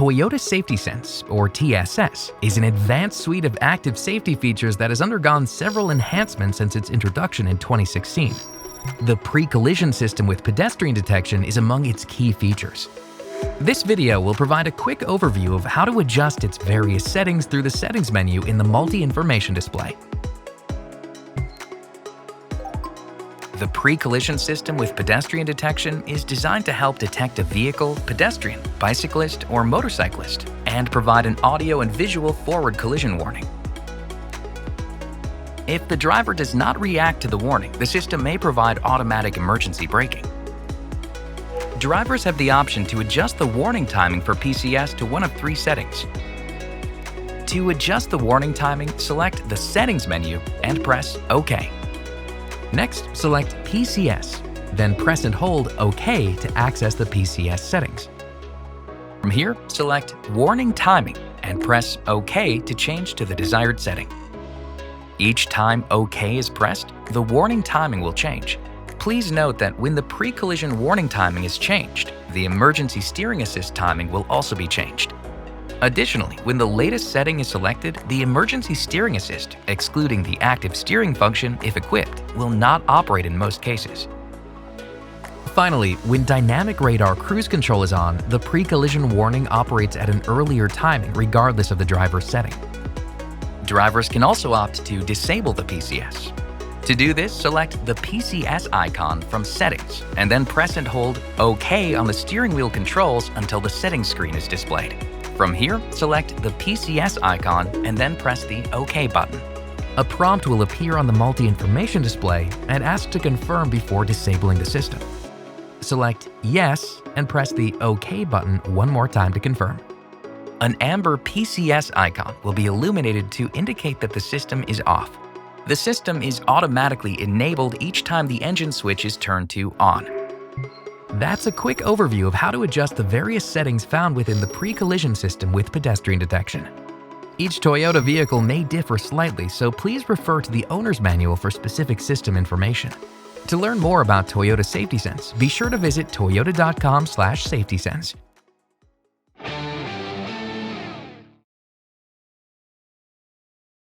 Toyota Safety Sense, or TSS, is an advanced suite of active safety features that has undergone several enhancements since its introduction in 2016. The pre-collision system with pedestrian detection is among its key features. This video will provide a quick overview of how to adjust its various settings through the settings menu in the multi-information display. The pre-collision system with pedestrian detection is designed to help detect a vehicle, pedestrian, bicyclist, or motorcyclist, and provide an audio and visual forward collision warning. If the driver does not react to the warning, the system may provide automatic emergency braking. Drivers have the option to adjust the warning timing for PCS to one of three settings. To adjust the warning timing, select the Settings menu and press OK. Next, select PCS, then press and hold OK to access the PCS settings. From here, select Warning Timing and press OK to change to the desired setting. Each time OK is pressed, the warning timing will change. Please note that when the pre-collision warning timing is changed, the emergency steering assist timing will also be changed. Additionally, when the latest setting is selected, the emergency steering assist, excluding the active steering function if equipped, will not operate in most cases. Finally, when dynamic radar cruise control is on, the pre-collision warning operates at an earlier timing regardless of the driver's setting. Drivers can also opt to disable the PCS. To do this, select the PCS icon from Settings and then press and hold OK on the steering wheel controls until the settings screen is displayed. From here, select the PCS icon and then press the OK button. A prompt will appear on the multi-information display and ask to confirm before disabling the system. Select Yes and press the OK button one more time to confirm. An amber PCS icon will be illuminated to indicate that the system is off. The system is automatically enabled each time the engine switch is turned to on. That's a quick overview of how to adjust the various settings found within the pre-collision system with pedestrian detection. Each Toyota vehicle may differ slightly, so please refer to the owner's manual for specific system information. To learn more about Toyota Safety Sense, be sure to visit toyota.com/safetysense.